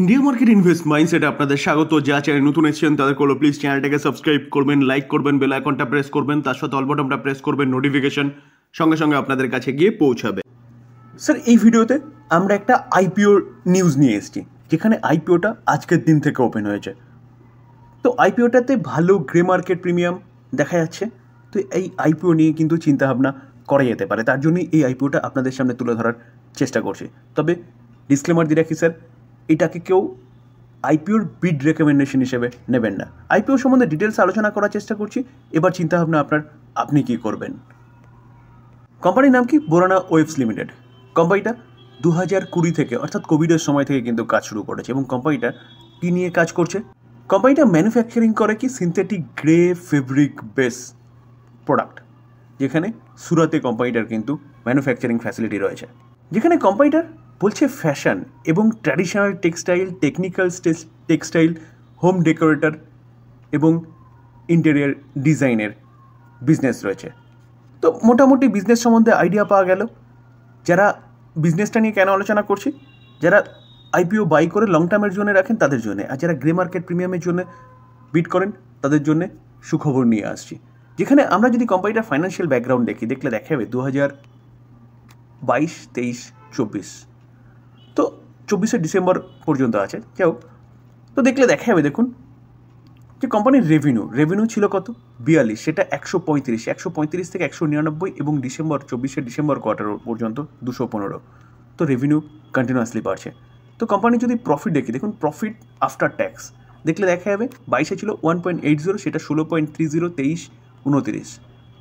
India market invest মাইন্ডসেটে আপনাদের স্বাগত। যা চ্যানেল নতুন এসেছেন তাদের করলো প্লিজ চ্যানেলটাকে সাবস্ক্রাইব করবেন, লাইক করবেন, বেল আইকনটা প্রেস করবেন, তার সাথে অল বাটনটা প্রেস করবেন, নোটিফিকেশন সঙ্গে সঙ্গে আপনাদের কাছে গিয়ে পৌঁছাবে। স্যার, এই ভিডিওতে আমরা একটা আইপিও নিউজ নিয়ে এসেছি, যেখানে আইপিওটা আজকের দিন থেকে ওপেন হয়েছে। তো আইপিওটাতে ভালো গ্রে মার্কেট প্রিমিয়াম দেখা যাচ্ছে। তো এই আইপিও নিয়ে কিন্তু চিন্তাভাবনা করা যেতে পারে, তার জন্যই এই আইপিওটা আপনাদের সামনে তুলে ধরার চেষ্টা করছি। তবে ডিসক্লেমার দিয়ে রাখি স্যার, এটাকে কেউ আইপিওর বিড রেকমেন্ডেশন হিসেবে নেবেন না। আইপিও সম্বন্ধে ডিটেলস আলোচনা করার চেষ্টা করছি। এবার চিন্তাভাবনা আপনি কি করবেন। কোম্পানির নাম কি? বোরানা ওয়েবস লিমিটেড। কোম্পানিটা 2020 থেকে অর্থাৎ কোভিডের সময় থেকে কিন্তু কাজ শুরু করেছে। এবং কোম্পানিটা কী নিয়ে কাজ করছে? কোম্পানিটা ম্যানুফ্যাকচারিং করে কি synthetic grey fabric base product, যেখানে সুরাতে কোম্পানিটার কিন্তু ম্যানুফ্যাকচারিং ফ্যাসিলিটি রয়েছে। যেখানে কোম্পানিটার বলছে ফ্যাশন এবং traditional textile, technical textile, home decorator এবং ইন্টেরিয়ার ডিজাইনের বিজনেস রয়েছে। তো মোটামুটি বিজনেস সম্বন্ধে আইডিয়া পাওয়া গেল। যারা বিজনেসটা নিয়ে কেন আলোচনা করছি, যারা আইপিও বাই করে লং টার্মের জন্য রাখেন তাদের জন্য, আর যারা গ্রে মার্কেট প্রিমিয়ামের জন্য বিট করেন তাদের জন্য সুখবর নিয়ে আসছি। যেখানে আমরা যদি কোম্পানিটার ফাইন্যান্সিয়াল ব্যাকগ্রাউন্ড দেখলে দেখা যাবে 2022, 23, 24, তো 24শে ডিসেম্বর পর্যন্ত আছে। যাই হোক, তো দেখলে দেখা যাবে, দেখুন যে কোম্পানির রেভিনিউ ছিল কত? 42, সেটা 135 থেকে 199, এবং 24শে ডিসেম্বর কোয়ার্টার পর্যন্ত 215। তো রেভিনিউ কন্টিনিউয়াসলি বাড়ছে। তো কোম্পানি যদি প্রফিট দেখুন প্রফিট আফটার ট্যাক্স দেখলে দেখা যাবে 22-এ ছিল 1.80, সেটা 16.30, 23, 29।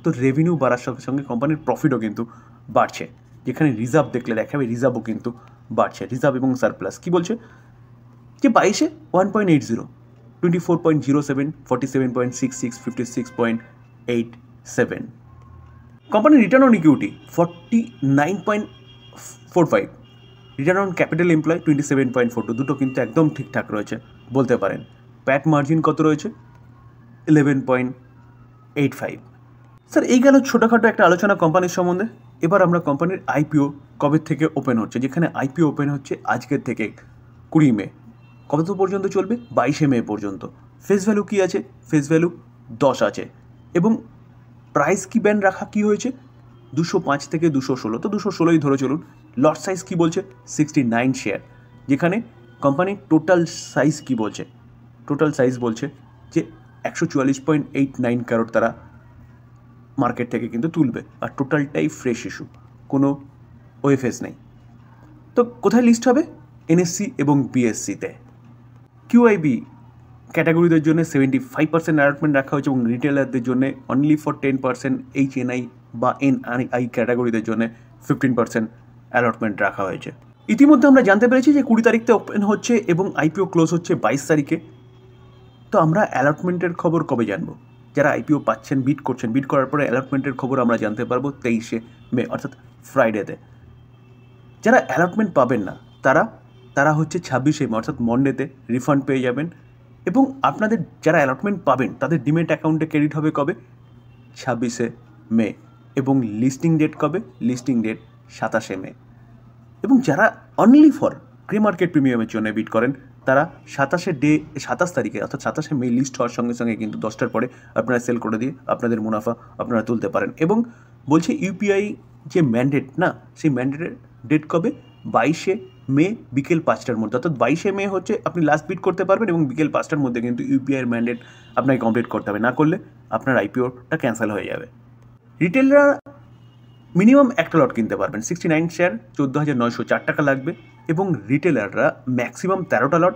তো রেভিনিউ বাড়ার সঙ্গে সঙ্গে কোম্পানির প্রফিটও কিন্তু বাড়ছে। যেখানে রিজার্ভ দেখলে দেখা যাবে রিজার্ভও কিন্তু বাড়ছে। রিজার্ভ এবং সারপ্লাস কী বলছে যে 22-এ 1.80, 24.07, 47.66, 56.87। কোম্পানির return on equity 49.45, return on capital employ 27.42, দুটো কিন্তু একদম ঠিকঠাক রয়েছে বলতে পারেন। প্যাট মার্জিন কত রয়েছে? 11.85। স্যার, এই গেল ছোটোখাটো একটা আলোচনা কোম্পানির সম্বন্ধে। এবার আমরা কোম্পানির আইপিও কবে থেকে ওপেন হচ্ছে, যেখানে আইপিও ওপেন হচ্ছে আজকের থেকে 20 মে। কত পর্যন্ত চলবে? 22শে মে পর্যন্ত। ফেস ভ্যালু কী আছে? ফেস ভ্যালু 10 আছে। এবং প্রাইস কি ব্যান্ড রাখা কী হয়েছে? 205 থেকে 216, তো 216ই ধরে চলুন। লট সাইজ কী বলছে? 69 শেয়ার। যেখানে কোম্পানির টোটাল সাইজ কী বলছে? টোটাল সাইজ বলছে যে 144.89 কারোর তারা মার্কেট থেকে কিন্তু তুলবে, আর টোটালটাই ফ্রেশ ইস্যু, কোনো ওএফএস নেই। তো কোথায় লিস্ট হবে? এনএসসি এবং বিএসসিতে। কিউআইবি ক্যাটাগরিদের জন্য 75% অ্যালটমেন্ট রাখা হয়েছে, এবং রিটেলারদের জন্য অনলি ফর 10%, HNI বা NRI ক্যাটাগরিদের জন্য 15% অ্যালটমেন্ট রাখা হয়েছে। ইতিমধ্যে আমরা জানতে পেরেছি যে 20 তারিখতে ওপেন হচ্ছে এবং আইপিও ক্লোজ হচ্ছে 22 তারিখে। তো আমরা অ্যালটমেন্টের খবর কবে জানবো? যারা আইপিও পাচ্ছেন, বিড করছেন, বিড করার পরে অ্যালটমেন্টের খবর আমরা জানতে পারবো 23শে মে অর্থাৎ ফ্রাইডেতে। যারা অ্যালটমেন্ট পাবেন না তারা হচ্ছে 26শে মে অর্থাৎ মন্ডেতে রিফান্ড পেয়ে যাবেন। এবং আপনাদের যারা অ্যালটমেন্ট পাবেন তাদের ডিমেট অ্যাকাউন্টে ক্রেডিট হবে কবে? 26শে মে। এবং লিস্টিং ডেট কবে? লিস্টিং ডেট 27শে মে। এবং যারা অনলি ফর গ্রে মার্কেট প্রিমিয়ামের জন্য বিড করেন তারা 27 তারিখে অর্থাৎ 27শে মে লিস্ট হওয়ার সঙ্গে সঙ্গে কিন্তু 10টার পরে আপনারা সেল করে দিয়ে আপনাদের মুনাফা আপনারা তুলতে পারেন। এবং বলছে ইউপিআই যে ম্যান্ডেট না, সেই ম্যান্ডেটের ডেট কবে? 22শে মে বিকেল 5টার মধ্যে। অর্থাৎ 22শে মে হচ্ছে আপনি লাস্ট বিড করতে পারবেন, এবং বিকেল 5টার মধ্যে কিন্তু ইউপিআইয়ের ম্যান্ডেট আপনাকে কমপ্লিট করতে হবে, না করলে আপনার আইপিওটা ক্যান্সেল হয়ে যাবে। রিটেলরা মিনিমাম একটা লট কিনতে পারবেন, 69 শেয়ার 14,904 টাকা লাগবে। এবং রিটেলাররা ম্যাক্সিমাম 13টা লট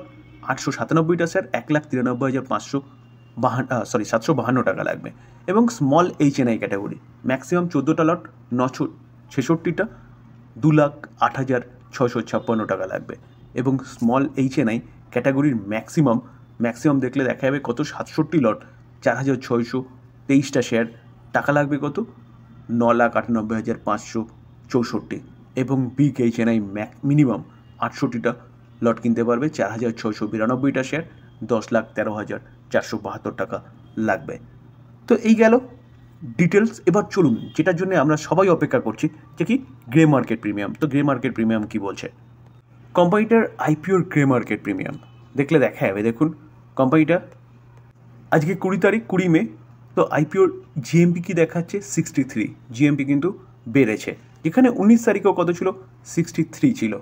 897টা শেয়ার 1,93,752 টাকা লাগবে। এবং স্মল HNI ক্যাটাগরি ম্যাক্সিমাম 14টা লট 966টা 2,08,656 টাকা লাগবে। এবং স্মল HNI ক্যাটাগরির ম্যাক্সিমাম দেখলে দেখা যাবে কত? 67 লট 4,623টা শেয়ার, টাকা লাগবে কত? 9,98,564। এবং বিগ HNI মিনিমাম 68টা লট কিনতে পারবে, 4,692টা শেয়ার, 10,13,472 টাকা লাগবে। তো এই গেল ডিটেলস। এবার চলুন যেটার জন্য আমরা সবাই অপেক্ষা করছি, যে কি গ্রে মার্কেট প্রিমিয়াম। তো গ্রে মার্কেট প্রিমিয়াম কী বলছে? কোম্পানিটার আইপিওর গ্রে মার্কেট প্রিমিয়াম দেখলে দেখা যাবে। দেখুন কোম্পানিটা আজকে 20 তারিখ 20 মে, তো আইপিওর জিএমপি কি দেখাচ্ছে 63, জিএমপি কিন্তু বেড়েছে। যেখানে 19 তারিখেও কত ছিল, 63 ছিল।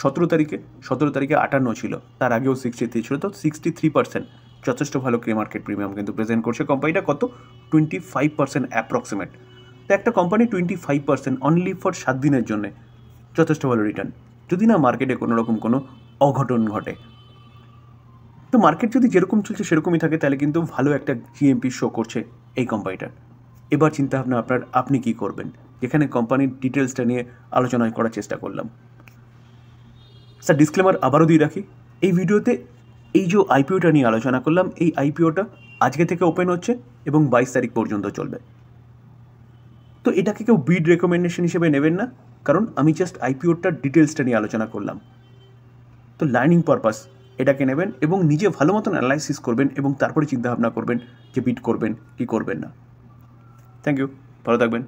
17 তারিখে 58 ছিল, তার আগেও 63 ছিল। তো 63% যথেষ্ট ভালো গ্রে মার্কেট প্রিমিয়াম কিন্তু প্রেজেন্ট করছে কোম্পানিটা। কত, 25% অ্যাপ্রক্সিমেট। তো একটা কোম্পানি 25% অনলি ফর 7 দিনের জন্য যথেষ্ট ভালো রিটার্ন, যদি না মার্কেটে কোনো রকম কোনো অঘটন ঘটে। তো মার্কেট যদি যেরকম চলছে সেরকমই থাকে, তাহলে কিন্তু ভালো একটা জিএমপি শো করছে এই কোম্পানিটার। এবার চিন্তাভাবনা আপনি কি করবেন, যেখানে কোম্পানির ডিটেলসটা নিয়ে আলোচনা করার চেষ্টা করলাম। স্যার ডিসক্লেমার আবারও দিয়ে রাখি, এই ভিডিওতে এই যে আইপিওটা নিয়ে আলোচনা করলাম, এই আইপিওটা আজকে থেকে ওপেন হচ্ছে এবং 22 তারিখ পর্যন্ত চলবে। তো এটাকে কেউ বিড রেকমেন্ডেশন হিসেবে নেবেন না, কারণ আমি জাস্ট আইপিওটার ডিটেলসটা নিয়ে আলোচনা করলাম। তো লার্নিং পারপাস এটাকে নেবেন এবং নিজে ভালো মতন অ্যানালাইসিস করবেন এবং তারপরে চিন্তাভাবনা করবেন যে বিট করবেন কি করবেন না। থ্যাংক ইউ, ভালো থাকবেন।